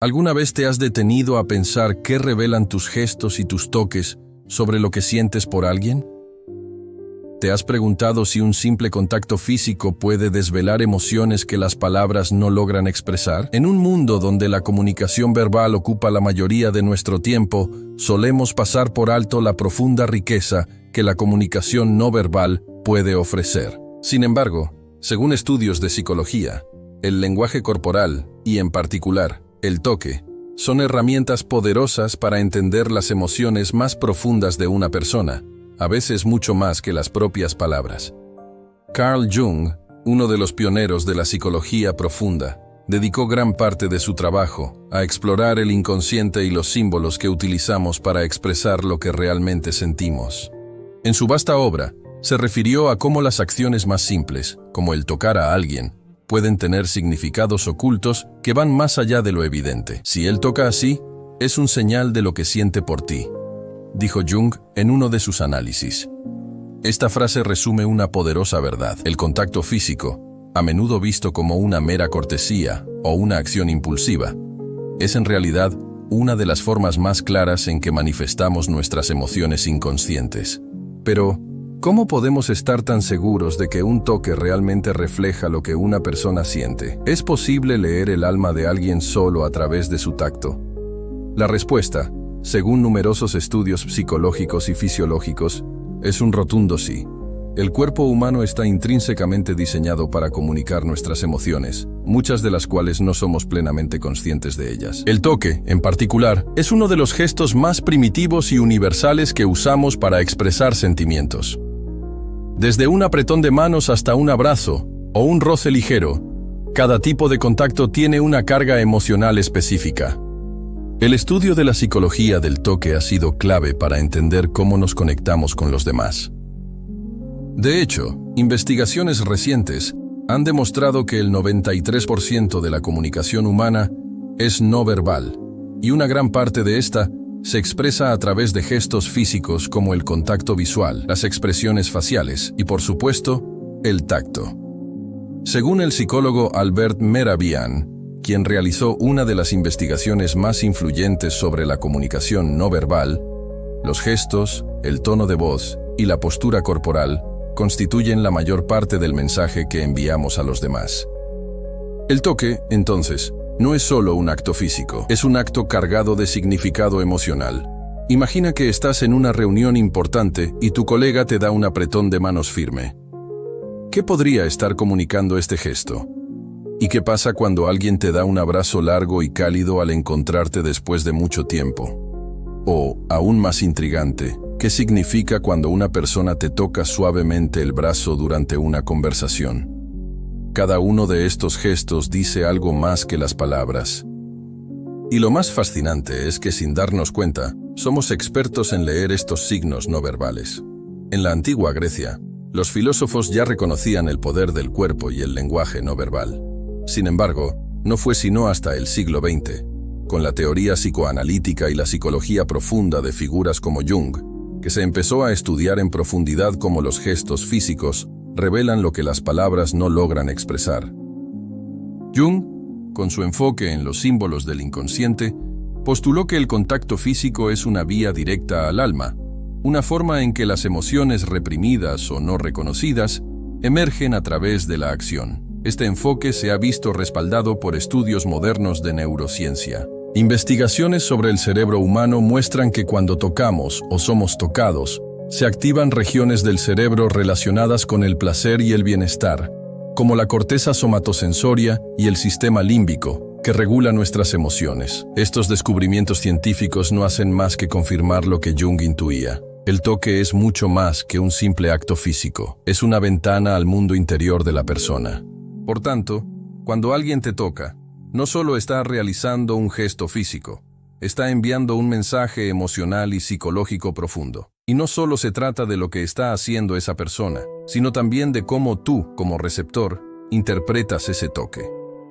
¿Alguna vez te has detenido a pensar qué revelan tus gestos y tus toques sobre lo que sientes por alguien? ¿Te has preguntado si un simple contacto físico puede desvelar emociones que las palabras no logran expresar? En un mundo donde la comunicación verbal ocupa la mayoría de nuestro tiempo, solemos pasar por alto la profunda riqueza que la comunicación no verbal puede ofrecer. Sin embargo, según estudios de psicología, el lenguaje corporal, y en particular, el toque, son herramientas poderosas para entender las emociones más profundas de una persona, a veces mucho más que las propias palabras. Carl Jung, uno de los pioneros de la psicología profunda, dedicó gran parte de su trabajo a explorar el inconsciente y los símbolos que utilizamos para expresar lo que realmente sentimos. En su vasta obra, se refirió a cómo las acciones más simples, como el tocar a alguien, pueden tener significados ocultos que van más allá de lo evidente. Si él toca así, es un señal de lo que siente por ti, dijo Jung en uno de sus análisis. Esta frase resume una poderosa verdad. El contacto físico, a menudo visto como una mera cortesía o una acción impulsiva, es en realidad una de las formas más claras en que manifestamos nuestras emociones inconscientes. Pero, ¿cómo podemos estar tan seguros de que un toque realmente refleja lo que una persona siente? ¿Es posible leer el alma de alguien solo a través de su tacto? La respuesta, según numerosos estudios psicológicos y fisiológicos, es un rotundo sí. El cuerpo humano está intrínsecamente diseñado para comunicar nuestras emociones, muchas de las cuales no somos plenamente conscientes de ellas. El toque, en particular, es uno de los gestos más primitivos y universales que usamos para expresar sentimientos. Desde un apretón de manos hasta un abrazo o un roce ligero, cada tipo de contacto tiene una carga emocional específica. El estudio de la psicología del toque ha sido clave para entender cómo nos conectamos con los demás. De hecho, investigaciones recientes han demostrado que el 93% de la comunicación humana es no verbal, y una gran parte de esta se expresa a través de gestos físicos como el contacto visual, las expresiones faciales y, por supuesto, el tacto. Según el psicólogo Albert Mehrabian, quien realizó una de las investigaciones más influyentes sobre la comunicación no verbal, los gestos, el tono de voz y la postura corporal constituyen la mayor parte del mensaje que enviamos a los demás. El toque, entonces, no es solo un acto físico, es un acto cargado de significado emocional. Imagina que estás en una reunión importante y tu colega te da un apretón de manos firme. ¿Qué podría estar comunicando este gesto? ¿Y qué pasa cuando alguien te da un abrazo largo y cálido al encontrarte después de mucho tiempo? O, aún más intrigante, ¿qué significa cuando una persona te toca suavemente el brazo durante una conversación? Cada uno de estos gestos dice algo más que las palabras. Y lo más fascinante es que, sin darnos cuenta, somos expertos en leer estos signos no verbales. En la antigua Grecia, los filósofos ya reconocían el poder del cuerpo y el lenguaje no verbal. Sin embargo, no fue sino hasta el siglo XX, con la teoría psicoanalítica y la psicología profunda de figuras como Jung, que se empezó a estudiar en profundidad cómo los gestos físicos revelan lo que las palabras no logran expresar. Jung, con su enfoque en los símbolos del inconsciente, postuló que el contacto físico es una vía directa al alma, una forma en que las emociones reprimidas o no reconocidas emergen a través de la acción. Este enfoque se ha visto respaldado por estudios modernos de neurociencia. Investigaciones sobre el cerebro humano muestran que cuando tocamos o somos tocados, se activan regiones del cerebro relacionadas con el placer y el bienestar, como la corteza somatosensoria y el sistema límbico, que regula nuestras emociones. Estos descubrimientos científicos no hacen más que confirmar lo que Jung intuía. El toque es mucho más que un simple acto físico. Es una ventana al mundo interior de la persona. Por tanto, cuando alguien te toca, no solo está realizando un gesto físico, está enviando un mensaje emocional y psicológico profundo. Y no solo se trata de lo que está haciendo esa persona, sino también de cómo tú, como receptor, interpretas ese toque.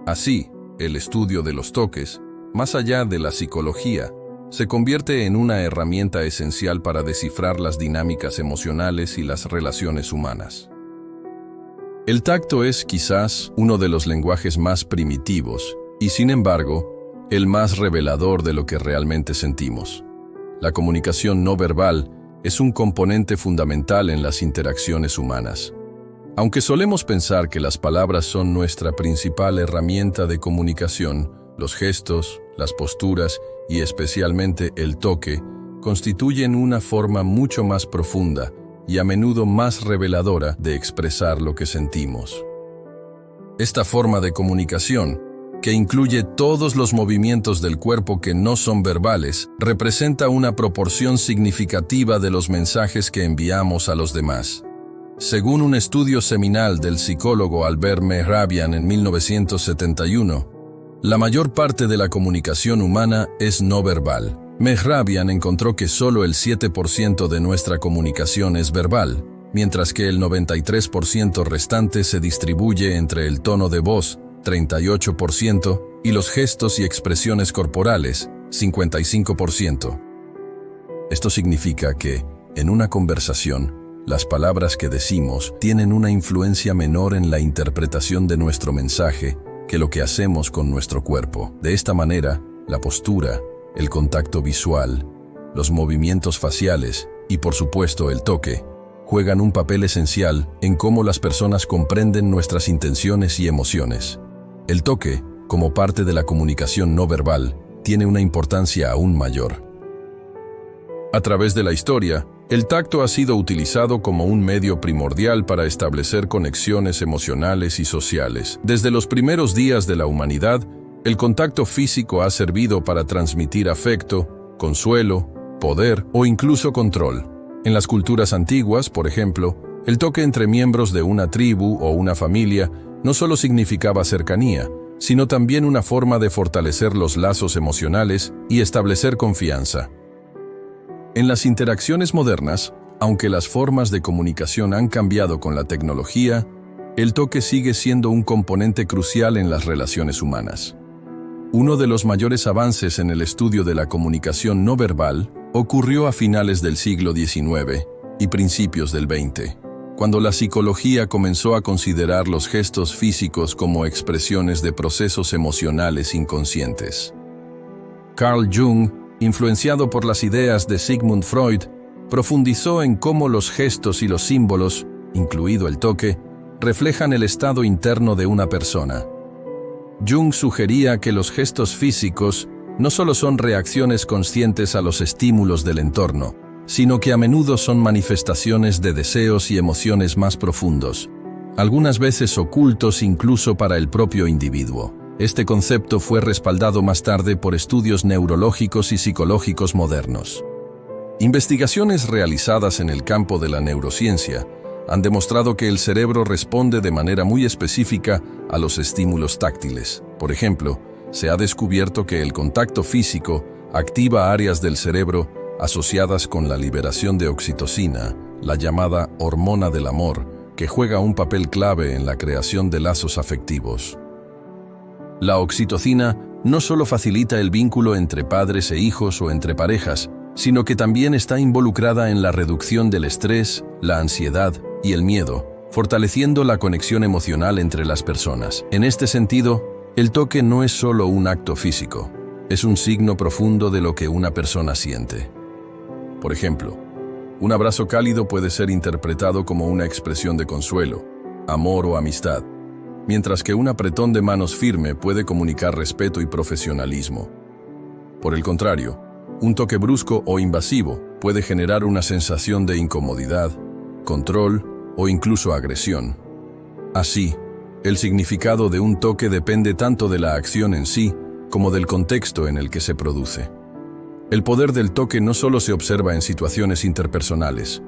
Así, el estudio de los toques, más allá de la psicología, se convierte en una herramienta esencial para descifrar las dinámicas emocionales y las relaciones humanas. El tacto es quizás uno de los lenguajes más primitivos y, sin embargo, el más revelador de lo que realmente sentimos. La comunicación no verbal es un componente fundamental en las interacciones humanas. Aunque solemos pensar que las palabras son nuestra principal herramienta de comunicación, los gestos, las posturas y especialmente el toque constituyen una forma mucho más profunda y a menudo más reveladora de expresar lo que sentimos. Esta forma de comunicación, que incluye todos los movimientos del cuerpo que no son verbales, representa una proporción significativa de los mensajes que enviamos a los demás. Según un estudio seminal del psicólogo Albert Mehrabian en 1971, la mayor parte de la comunicación humana es no verbal. Mehrabian encontró que solo el 7% de nuestra comunicación es verbal, mientras que el 93% restante se distribuye entre el tono de voz, 38%, y los gestos y expresiones corporales, 55%. Esto significa que, en una conversación, las palabras que decimos tienen una influencia menor en la interpretación de nuestro mensaje que lo que hacemos con nuestro cuerpo. De esta manera, la postura, el contacto visual, los movimientos faciales y, por supuesto, el toque, juegan un papel esencial en cómo las personas comprenden nuestras intenciones y emociones. El toque, como parte de la comunicación no verbal, tiene una importancia aún mayor. A través de la historia, el tacto ha sido utilizado como un medio primordial para establecer conexiones emocionales y sociales. Desde los primeros días de la humanidad, el contacto físico ha servido para transmitir afecto, consuelo, poder o incluso control. En las culturas antiguas, por ejemplo, el toque entre miembros de una tribu o una familia no solo significaba cercanía, sino también una forma de fortalecer los lazos emocionales y establecer confianza. En las interacciones modernas, aunque las formas de comunicación han cambiado con la tecnología, el toque sigue siendo un componente crucial en las relaciones humanas. Uno de los mayores avances en el estudio de la comunicación no verbal ocurrió a finales del siglo XIX y principios del XX, cuando la psicología comenzó a considerar los gestos físicos como expresiones de procesos emocionales inconscientes. Carl Jung, influenciado por las ideas de Sigmund Freud, profundizó en cómo los gestos y los símbolos, incluido el toque, reflejan el estado interno de una persona. Jung sugería que los gestos físicos no solo son reacciones conscientes a los estímulos del entorno, sino que a menudo son manifestaciones de deseos y emociones más profundos, algunas veces ocultos incluso para el propio individuo. Este concepto fue respaldado más tarde por estudios neurológicos y psicológicos modernos. Investigaciones realizadas en el campo de la neurociencia han demostrado que el cerebro responde de manera muy específica a los estímulos táctiles. Por ejemplo, se ha descubierto que el contacto físico activa áreas del cerebro asociadas con la liberación de oxitocina, la llamada hormona del amor, que juega un papel clave en la creación de lazos afectivos. La oxitocina no solo facilita el vínculo entre padres e hijos o entre parejas, sino que también está involucrada en la reducción del estrés, la ansiedad y el miedo, fortaleciendo la conexión emocional entre las personas. En este sentido, el toque no es solo un acto físico, es un signo profundo de lo que una persona siente. Por ejemplo, un abrazo cálido puede ser interpretado como una expresión de consuelo, amor o amistad, mientras que un apretón de manos firme puede comunicar respeto y profesionalismo. Por el contrario, un toque brusco o invasivo puede generar una sensación de incomodidad, control o incluso agresión. Así, el significado de un toque depende tanto de la acción en sí como del contexto en el que se produce. El poder del toque no solo se observa en situaciones interpersonales.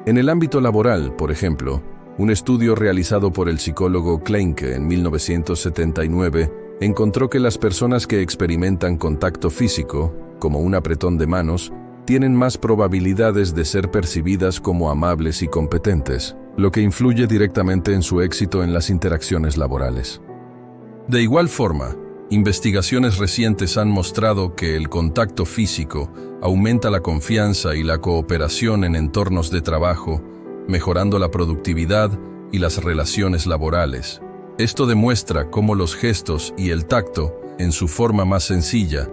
En el ámbito laboral, por ejemplo, un estudio realizado por el psicólogo Kleinke en 1979 encontró que las personas que experimentan contacto físico, como un apretón de manos, tienen más probabilidades de ser percibidas como amables y competentes, lo que influye directamente en su éxito en las interacciones laborales. De igual forma, investigaciones recientes han mostrado que el contacto físico aumenta la confianza y la cooperación en entornos de trabajo, mejorando la productividad y las relaciones laborales. Esto demuestra cómo los gestos y el tacto en su forma más sencilla,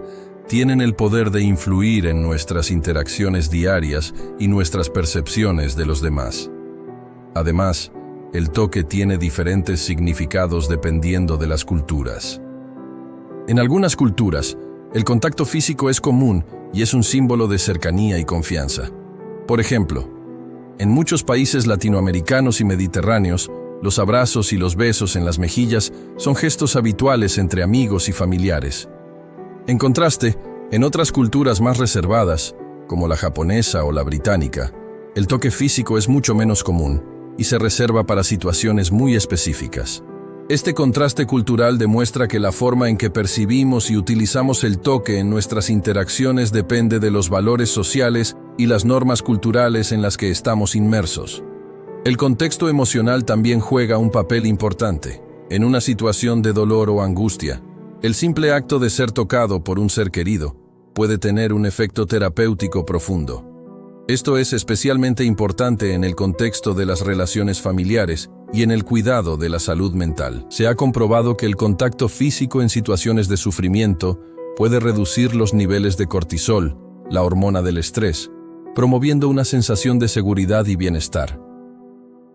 tienen el poder de influir en nuestras interacciones diarias y nuestras percepciones de los demás. Además, el toque tiene diferentes significados dependiendo de las culturas. En algunas culturas, el contacto físico es común y es un símbolo de cercanía y confianza. Por ejemplo, en muchos países latinoamericanos y mediterráneos, los abrazos y los besos en las mejillas son gestos habituales entre amigos y familiares. En contraste, en otras culturas más reservadas, como la japonesa o la británica, el toque físico es mucho menos común y se reserva para situaciones muy específicas. Este contraste cultural demuestra que la forma en que percibimos y utilizamos el toque en nuestras interacciones depende de los valores sociales y las normas culturales en las que estamos inmersos. El contexto emocional también juega un papel importante. En una situación de dolor o angustia, el simple acto de ser tocado por un ser querido puede tener un efecto terapéutico profundo. Esto es especialmente importante en el contexto de las relaciones familiares y en el cuidado de la salud mental. Se ha comprobado que el contacto físico en situaciones de sufrimiento puede reducir los niveles de cortisol, la hormona del estrés, promoviendo una sensación de seguridad y bienestar.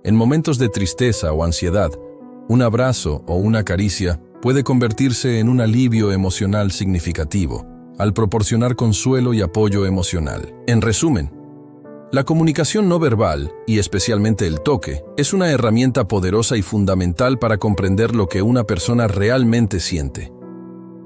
En momentos de tristeza o ansiedad, un abrazo o una caricia puede convertirse en un alivio emocional significativo, al proporcionar consuelo y apoyo emocional. En resumen, la comunicación no verbal, y especialmente el toque, es una herramienta poderosa y fundamental para comprender lo que una persona realmente siente.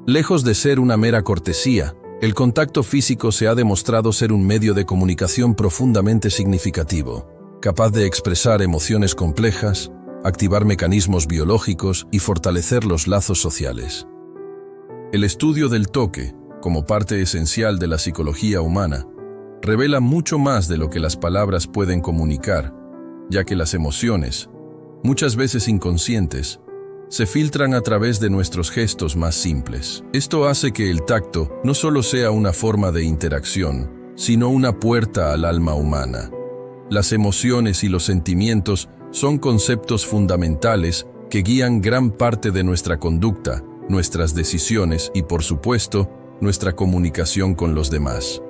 Lejos de ser una mera cortesía, el contacto físico se ha demostrado ser un medio de comunicación profundamente significativo, capaz de expresar emociones complejas, activar mecanismos biológicos y fortalecer los lazos sociales. El estudio del toque, como parte esencial de la psicología humana, revela mucho más de lo que las palabras pueden comunicar, ya que las emociones, muchas veces inconscientes, se filtran a través de nuestros gestos más simples. Esto hace que el tacto no solo sea una forma de interacción, sino una puerta al alma humana. Las emociones y los sentimientos son conceptos fundamentales que guían gran parte de nuestra conducta, nuestras decisiones y, por supuesto, nuestra comunicación con los demás.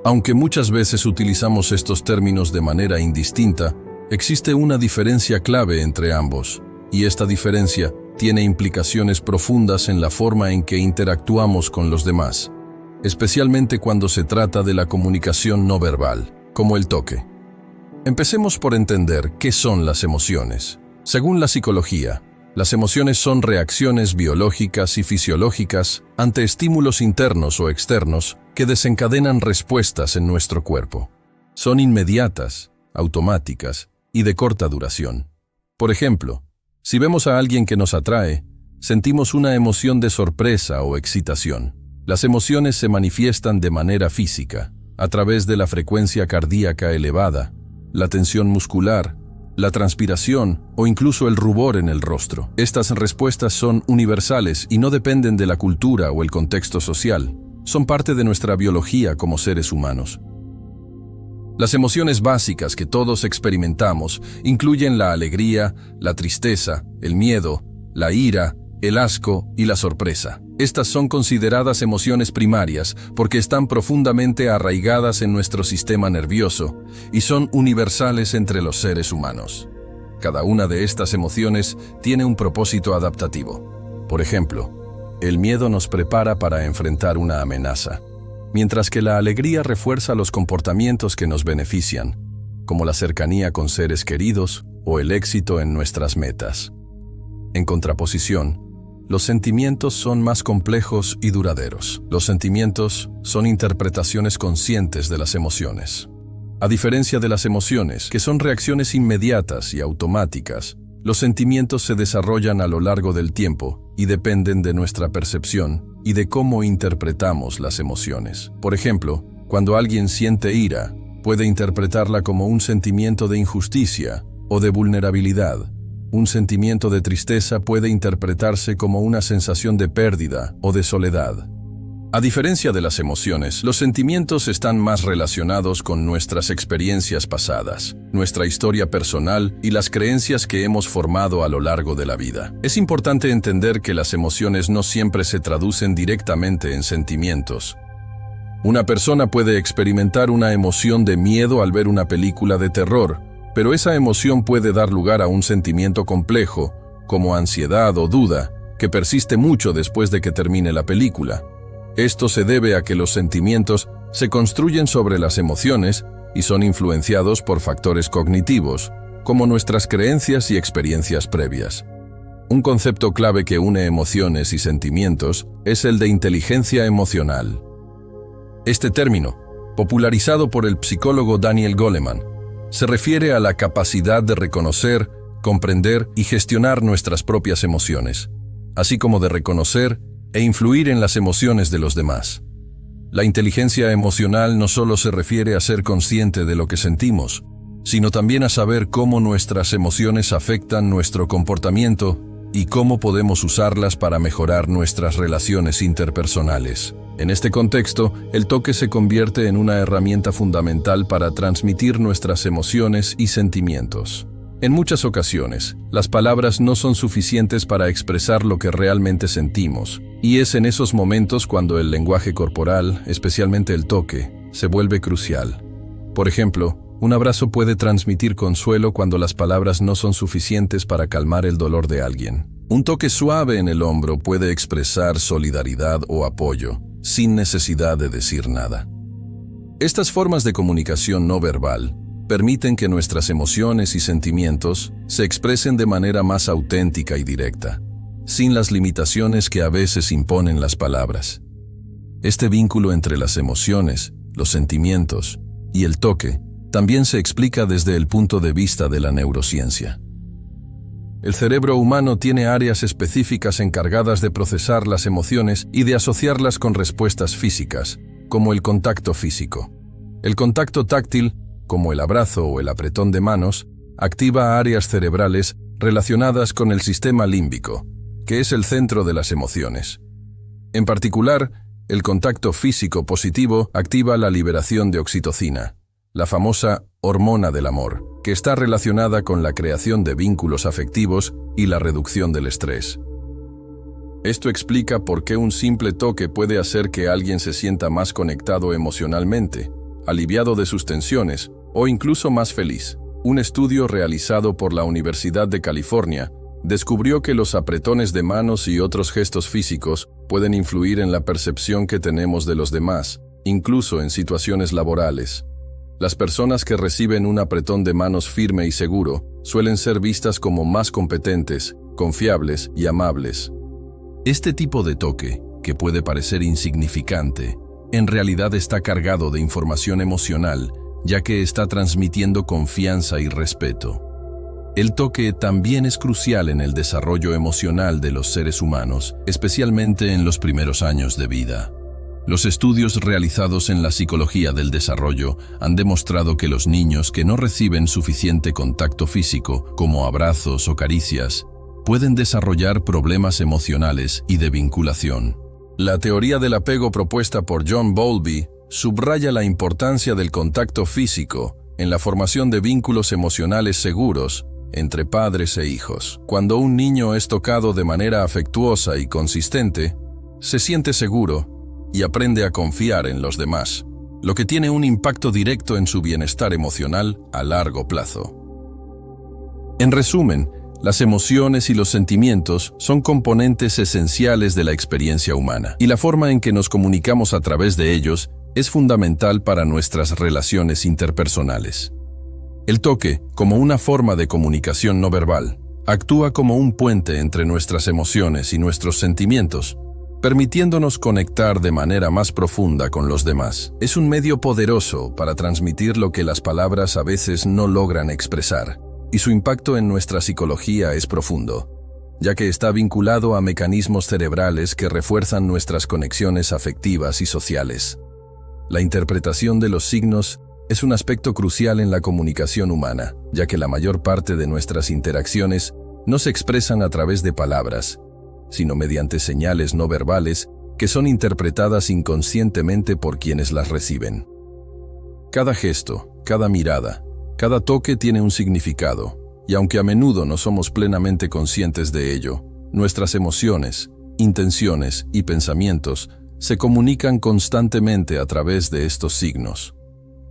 Aunque muchas veces utilizamos estos términos de manera indistinta, existe una diferencia clave entre ambos, y esta diferencia tiene implicaciones profundas en la forma en que interactuamos con los demás, especialmente cuando se trata de la comunicación no verbal, como el toque. Empecemos por entender qué son las emociones. Según la psicología, las emociones son reacciones biológicas y fisiológicas ante estímulos internos o externos que desencadenan respuestas en nuestro cuerpo. Son inmediatas, automáticas y de corta duración. Por ejemplo, si vemos a alguien que nos atrae, sentimos una emoción de sorpresa o excitación. Las emociones se manifiestan de manera física, a través de la frecuencia cardíaca elevada, la tensión muscular, la transpiración o incluso el rubor en el rostro. Estas respuestas son universales y no dependen de la cultura o el contexto social. Son parte de nuestra biología como seres humanos. Las emociones básicas que todos experimentamos incluyen la alegría, la tristeza, el miedo, la ira, el asco y la sorpresa. Estas son consideradas emociones primarias porque están profundamente arraigadas en nuestro sistema nervioso y son universales entre los seres humanos. Cada una de estas emociones tiene un propósito adaptativo. Por ejemplo, el miedo nos prepara para enfrentar una amenaza, mientras que la alegría refuerza los comportamientos que nos benefician, como la cercanía con seres queridos o el éxito en nuestras metas. En contraposición, los sentimientos son más complejos y duraderos. Los sentimientos son interpretaciones conscientes de las emociones. A diferencia de las emociones, que son reacciones inmediatas y automáticas, los sentimientos se desarrollan a lo largo del tiempo y dependen de nuestra percepción y de cómo interpretamos las emociones. Por ejemplo, cuando alguien siente ira, puede interpretarla como un sentimiento de injusticia o de vulnerabilidad. Un sentimiento de tristeza puede interpretarse como una sensación de pérdida o de soledad. A diferencia de las emociones, los sentimientos están más relacionados con nuestras experiencias pasadas, nuestra historia personal y las creencias que hemos formado a lo largo de la vida. Es importante entender que las emociones no siempre se traducen directamente en sentimientos. Una persona puede experimentar una emoción de miedo al ver una película de terror, pero esa emoción puede dar lugar a un sentimiento complejo, como ansiedad o duda, que persiste mucho después de que termine la película. Esto se debe a que los sentimientos se construyen sobre las emociones y son influenciados por factores cognitivos, como nuestras creencias y experiencias previas. Un concepto clave que une emociones y sentimientos es el de inteligencia emocional. Este término, popularizado por el psicólogo Daniel Goleman, se refiere a la capacidad de reconocer, comprender y gestionar nuestras propias emociones, así como de reconocer e influir en las emociones de los demás. La inteligencia emocional no solo se refiere a ser consciente de lo que sentimos, sino también a saber cómo nuestras emociones afectan nuestro comportamiento y cómo podemos usarlas para mejorar nuestras relaciones interpersonales. En este contexto, el toque se convierte en una herramienta fundamental para transmitir nuestras emociones y sentimientos. En muchas ocasiones, las palabras no son suficientes para expresar lo que realmente sentimos, y es en esos momentos cuando el lenguaje corporal, especialmente el toque, se vuelve crucial. Por ejemplo, un abrazo puede transmitir consuelo cuando las palabras no son suficientes para calmar el dolor de alguien. Un toque suave en el hombro puede expresar solidaridad o apoyo, sin necesidad de decir nada. Estas formas de comunicación no verbal permiten que nuestras emociones y sentimientos se expresen de manera más auténtica y directa, sin las limitaciones que a veces imponen las palabras. Este vínculo entre las emociones, los sentimientos y el toque también se explica desde el punto de vista de la neurociencia. El cerebro humano tiene áreas específicas encargadas de procesar las emociones y de asociarlas con respuestas físicas, como el contacto físico. El contacto táctil, como el abrazo o el apretón de manos, activa áreas cerebrales relacionadas con el sistema límbico, que es el centro de las emociones. En particular, el contacto físico positivo activa la liberación de oxitocina, la famosa hormona del amor, que está relacionada con la creación de vínculos afectivos y la reducción del estrés. Esto explica por qué un simple toque puede hacer que alguien se sienta más conectado emocionalmente, aliviado de sus tensiones o incluso más feliz. Un estudio realizado por la Universidad de California descubrió que los apretones de manos y otros gestos físicos pueden influir en la percepción que tenemos de los demás, incluso en situaciones laborales. Las personas que reciben un apretón de manos firme y seguro suelen ser vistas como más competentes, confiables y amables. Este tipo de toque, que puede parecer insignificante, en realidad está cargado de información emocional, ya que está transmitiendo confianza y respeto. El toque también es crucial en el desarrollo emocional de los seres humanos, especialmente en los primeros años de vida. Los estudios realizados en la psicología del desarrollo han demostrado que los niños que no reciben suficiente contacto físico, como abrazos o caricias, pueden desarrollar problemas emocionales y de vinculación. La teoría del apego propuesta por John Bowlby subraya la importancia del contacto físico en la formación de vínculos emocionales seguros entre padres e hijos. Cuando un niño es tocado de manera afectuosa y consistente, se siente seguro y aprende a confiar en los demás, lo que tiene un impacto directo en su bienestar emocional a largo plazo. En resumen, las emociones y los sentimientos son componentes esenciales de la experiencia humana, y la forma en que nos comunicamos a través de ellos es fundamental para nuestras relaciones interpersonales. El toque, como una forma de comunicación no verbal, actúa como un puente entre nuestras emociones y nuestros sentimientos, permitiéndonos conectar de manera más profunda con los demás. Es un medio poderoso para transmitir lo que las palabras a veces no logran expresar, y su impacto en nuestra psicología es profundo, ya que está vinculado a mecanismos cerebrales que refuerzan nuestras conexiones afectivas y sociales. La interpretación de los signos es un aspecto crucial en la comunicación humana, ya que la mayor parte de nuestras interacciones no se expresan a través de palabras, sino mediante señales no verbales que son interpretadas inconscientemente por quienes las reciben. Cada gesto, cada mirada, cada toque tiene un significado, y aunque a menudo no somos plenamente conscientes de ello, nuestras emociones, intenciones y pensamientos se comunican constantemente a través de estos signos.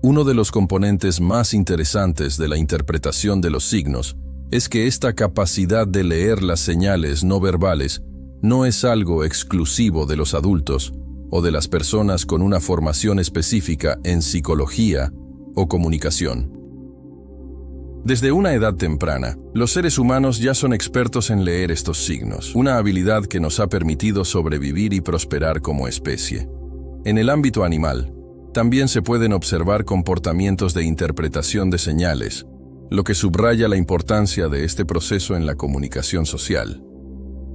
Uno de los componentes más interesantes de la interpretación de los signos es que esta capacidad de leer las señales no verbales no es algo exclusivo de los adultos o de las personas con una formación específica en psicología o comunicación. Desde una edad temprana, los seres humanos ya son expertos en leer estos signos, una habilidad que nos ha permitido sobrevivir y prosperar como especie. En el ámbito animal, también se pueden observar comportamientos de interpretación de señales, lo que subraya la importancia de este proceso en la comunicación social.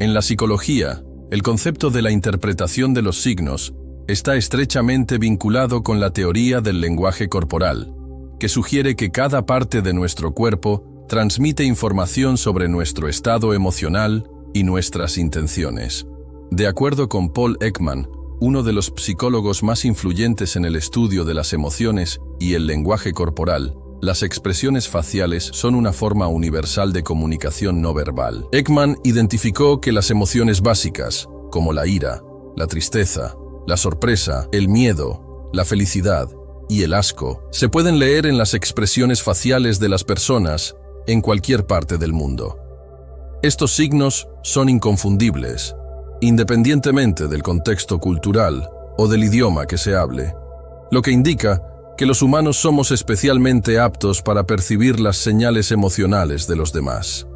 En la psicología, el concepto de la interpretación de los signos está estrechamente vinculado con la teoría del lenguaje corporal, que sugiere que cada parte de nuestro cuerpo transmite información sobre nuestro estado emocional y nuestras intenciones. De acuerdo con Paul Ekman, uno de los psicólogos más influyentes en el estudio de las emociones y el lenguaje corporal, las expresiones faciales son una forma universal de comunicación no verbal. Ekman identificó que las emociones básicas, como la ira, la tristeza, la sorpresa, el miedo, la felicidad y el asco, se pueden leer en las expresiones faciales de las personas en cualquier parte del mundo. Estos signos son inconfundibles, independientemente del contexto cultural o del idioma que se hable, lo que indica que los humanos somos especialmente aptos para percibir las señales emocionales de los demás.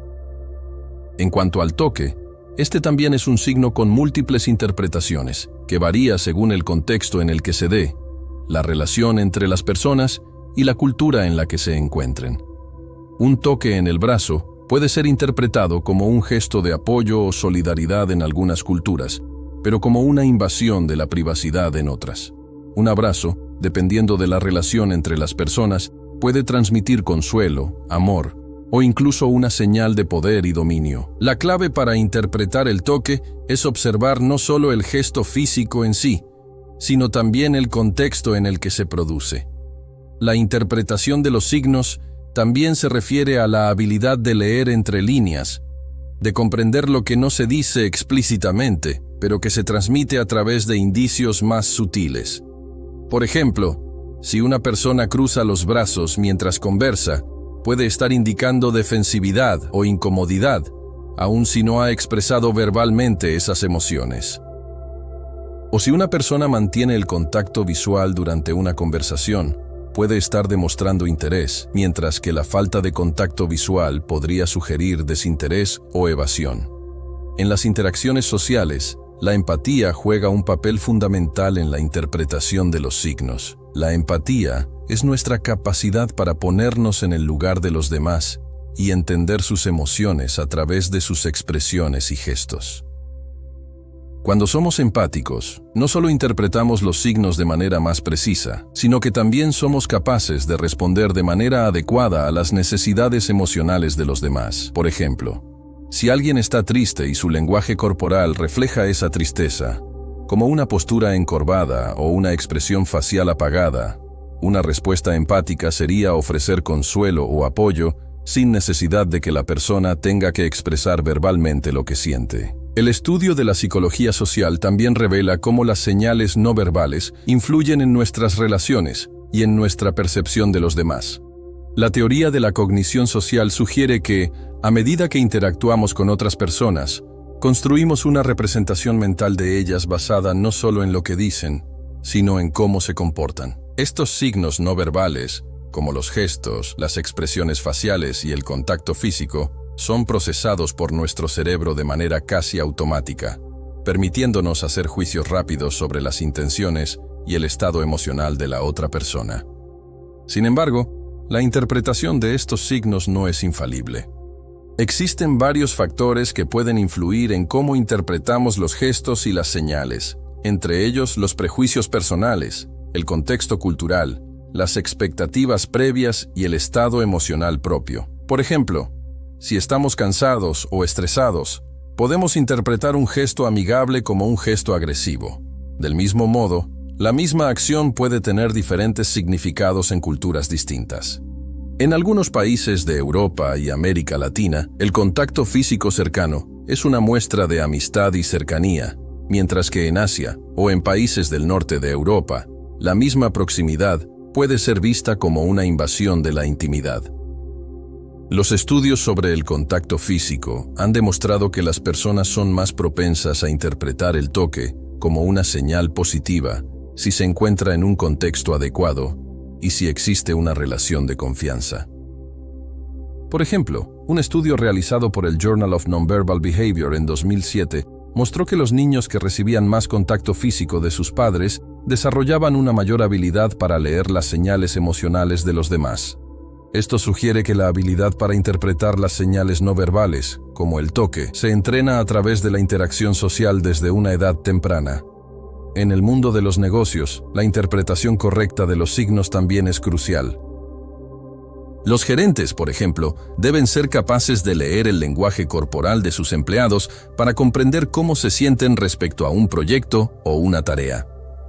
En cuanto al toque, este también es un signo con múltiples interpretaciones, que varía según el contexto en el que se dé, la relación entre las personas y la cultura en la que se encuentren. Un toque en el brazo puede ser interpretado como un gesto de apoyo o solidaridad en algunas culturas, pero como una invasión de la privacidad en otras. Un abrazo, dependiendo de la relación entre las personas, puede transmitir consuelo, amor o incluso una señal de poder y dominio. La clave para interpretar el toque es observar no solo el gesto físico en sí, sino también el contexto en el que se produce. La interpretación de los signos también se refiere a la habilidad de leer entre líneas, de comprender lo que no se dice explícitamente, pero que se transmite a través de indicios más sutiles. Por ejemplo, si una persona cruza los brazos mientras conversa, puede estar indicando defensividad o incomodidad, aun si no ha expresado verbalmente esas emociones. O si una persona mantiene el contacto visual durante una conversación, puede estar demostrando interés, mientras que la falta de contacto visual podría sugerir desinterés o evasión. En las interacciones sociales, la empatía juega un papel fundamental en la interpretación de los signos. La empatía es nuestra capacidad para ponernos en el lugar de los demás y entender sus emociones a través de sus expresiones y gestos. Cuando somos empáticos, no solo interpretamos los signos de manera más precisa, sino que también somos capaces de responder de manera adecuada a las necesidades emocionales de los demás. Por ejemplo, si alguien está triste y su lenguaje corporal refleja esa tristeza, como una postura encorvada o una expresión facial apagada, una respuesta empática sería ofrecer consuelo o apoyo sin necesidad de que la persona tenga que expresar verbalmente lo que siente. El estudio de la psicología social también revela cómo las señales no verbales influyen en nuestras relaciones y en nuestra percepción de los demás. La teoría de la cognición social sugiere que, a medida que interactuamos con otras personas, construimos una representación mental de ellas basada no solo en lo que dicen, sino en cómo se comportan. Estos signos no verbales, como los gestos, las expresiones faciales y el contacto físico, son procesados por nuestro cerebro de manera casi automática, permitiéndonos hacer juicios rápidos sobre las intenciones y el estado emocional de la otra persona. Sin embargo, la interpretación de estos signos no es infalible. Existen varios factores que pueden influir en cómo interpretamos los gestos y las señales, entre ellos los prejuicios personales, el contexto cultural, las expectativas previas y el estado emocional propio. Por ejemplo, si estamos cansados o estresados, podemos interpretar un gesto amigable como un gesto agresivo. Del mismo modo, la misma acción puede tener diferentes significados en culturas distintas. En algunos países de Europa y América Latina, el contacto físico cercano es una muestra de amistad y cercanía, mientras que en Asia o en países del norte de Europa, la misma proximidad puede ser vista como una invasión de la intimidad. Los estudios sobre el contacto físico han demostrado que las personas son más propensas a interpretar el toque como una señal positiva si se encuentra en un contexto adecuado y si existe una relación de confianza. Por ejemplo, un estudio realizado por el Journal of Nonverbal Behavior en 2007 mostró que los niños que recibían más contacto físico de sus padres desarrollaban una mayor habilidad para leer las señales emocionales de los demás. Esto sugiere que la habilidad para interpretar las señales no verbales, como el toque, se entrena a través de la interacción social desde una edad temprana. En el mundo de los negocios, la interpretación correcta de los signos también es crucial. Los gerentes, por ejemplo, deben ser capaces de leer el lenguaje corporal de sus empleados para comprender cómo se sienten respecto a un proyecto o una tarea.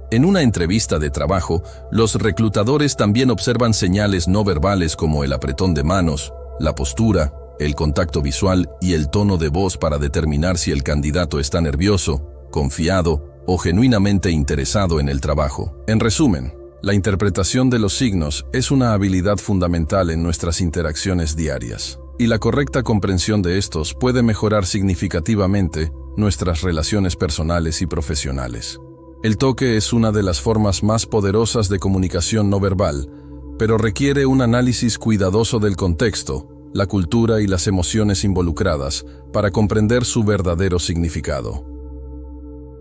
En una entrevista de trabajo, los reclutadores también observan señales no verbales como el apretón de manos, la postura, el contacto visual y el tono de voz para determinar si el candidato está nervioso, confiado o genuinamente interesado en el trabajo. En resumen, la interpretación de los signos es una habilidad fundamental en nuestras interacciones diarias, y la correcta comprensión de estos puede mejorar significativamente nuestras relaciones personales y profesionales. El toque es una de las formas más poderosas de comunicación no verbal, pero requiere un análisis cuidadoso del contexto, la cultura y las emociones involucradas para comprender su verdadero significado.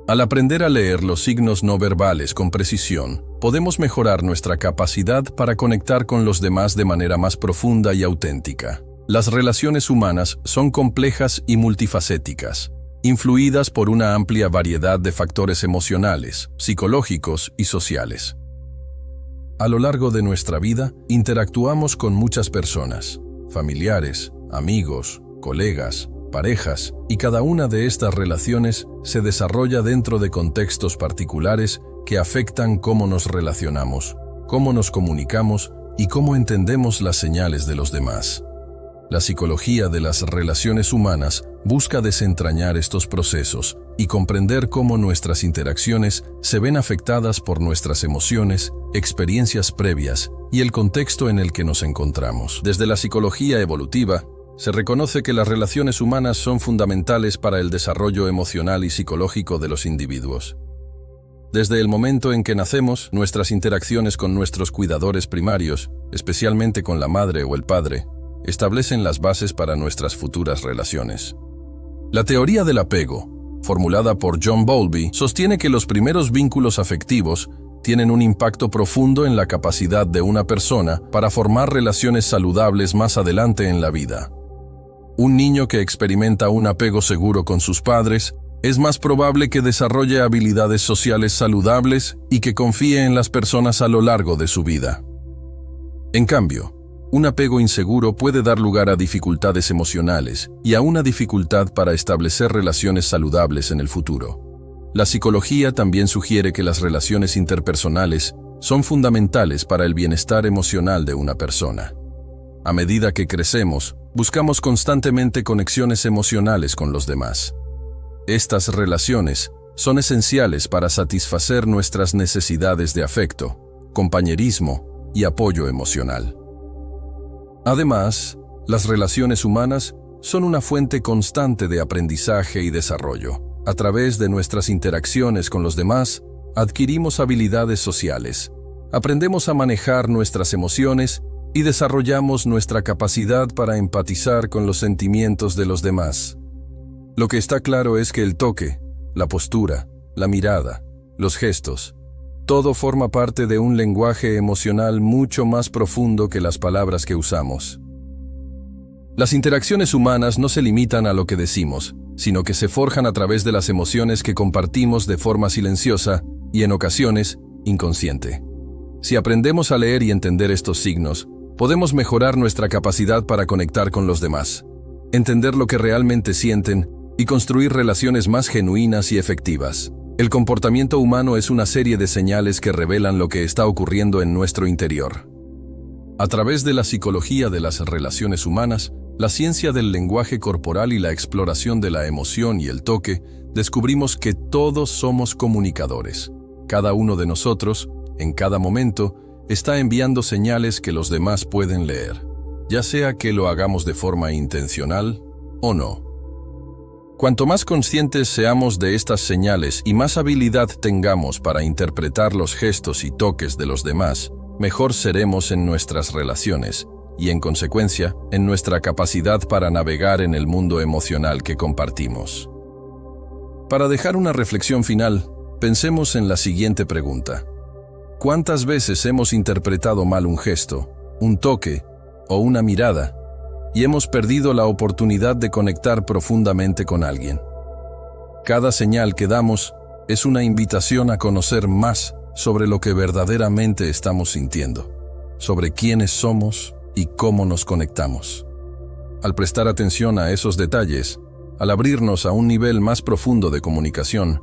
Al aprender a leer los signos no verbales con precisión, podemos mejorar nuestra capacidad para conectar con los demás de manera más profunda y auténtica. Las relaciones humanas son complejas y multifacéticas, influidas por una amplia variedad de factores emocionales, psicológicos y sociales. A lo largo de nuestra vida, interactuamos con muchas personas, familiares, amigos, colegas, parejas, y cada una de estas relaciones se desarrolla dentro de contextos particulares que afectan cómo nos relacionamos, cómo nos comunicamos y cómo entendemos las señales de los demás. La psicología de las relaciones humanas busca desentrañar estos procesos y comprender cómo nuestras interacciones se ven afectadas por nuestras emociones, experiencias previas y el contexto en el que nos encontramos. Desde la psicología evolutiva, se reconoce que las relaciones humanas son fundamentales para el desarrollo emocional y psicológico de los individuos. Desde el momento en que nacemos, nuestras interacciones con nuestros cuidadores primarios, especialmente con la madre o el padre, establecen las bases para nuestras futuras relaciones. La teoría del apego, formulada por John Bowlby, sostiene que los primeros vínculos afectivos tienen un impacto profundo en la capacidad de una persona para formar relaciones saludables más adelante en la vida. Un niño que experimenta un apego seguro con sus padres es más probable que desarrolle habilidades sociales saludables y que confíe en las personas a lo largo de su vida. En cambio, un apego inseguro puede dar lugar a dificultades emocionales y a una dificultad para establecer relaciones saludables en el futuro. La psicología también sugiere que las relaciones interpersonales son fundamentales para el bienestar emocional de una persona. A medida que crecemos, buscamos constantemente conexiones emocionales con los demás. Estas relaciones son esenciales para satisfacer nuestras necesidades de afecto, compañerismo y apoyo emocional. Además, las relaciones humanas son una fuente constante de aprendizaje y desarrollo. A través de nuestras interacciones con los demás, adquirimos habilidades sociales, aprendemos a manejar nuestras emociones y desarrollamos nuestra capacidad para empatizar con los sentimientos de los demás. Lo que está claro es que el toque, la postura, la mirada, los gestos, todo forma parte de un lenguaje emocional mucho más profundo que las palabras que usamos. Las interacciones humanas no se limitan a lo que decimos, sino que se forjan a través de las emociones que compartimos de forma silenciosa y, en ocasiones, inconsciente. Si aprendemos a leer y entender estos signos, podemos mejorar nuestra capacidad para conectar con los demás, entender lo que realmente sienten y construir relaciones más genuinas y efectivas. El comportamiento humano es una serie de señales que revelan lo que está ocurriendo en nuestro interior. A través de la psicología de las relaciones humanas, la ciencia del lenguaje corporal y la exploración de la emoción y el toque, descubrimos que todos somos comunicadores. Cada uno de nosotros, en cada momento, está enviando señales que los demás pueden leer, ya sea que lo hagamos de forma intencional o no. Cuanto más conscientes seamos de estas señales y más habilidad tengamos para interpretar los gestos y toques de los demás, mejor seremos en nuestras relaciones y, en consecuencia, en nuestra capacidad para navegar en el mundo emocional que compartimos. Para dejar una reflexión final, pensemos en la siguiente pregunta. ¿Cuántas veces hemos interpretado mal un gesto, un toque o una mirada y hemos perdido la oportunidad de conectar profundamente con alguien? Cada señal que damos es una invitación a conocer más sobre lo que verdaderamente estamos sintiendo, sobre quiénes somos y cómo nos conectamos. Al prestar atención a esos detalles, al abrirnos a un nivel más profundo de comunicación,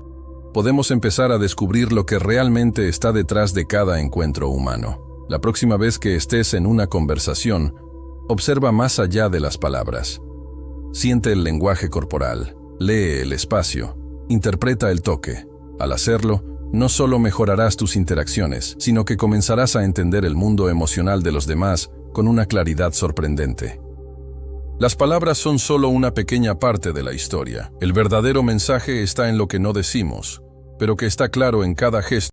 podemos empezar a descubrir lo que realmente está detrás de cada encuentro humano. La próxima vez que estés en una conversación, observa más allá de las palabras. Siente el lenguaje corporal, lee el espacio, interpreta el toque. Al hacerlo, no solo mejorarás tus interacciones, sino que comenzarás a entender el mundo emocional de los demás con una claridad sorprendente. Las palabras son solo una pequeña parte de la historia. El verdadero mensaje está en lo que no decimos, pero que está claro en cada gesto.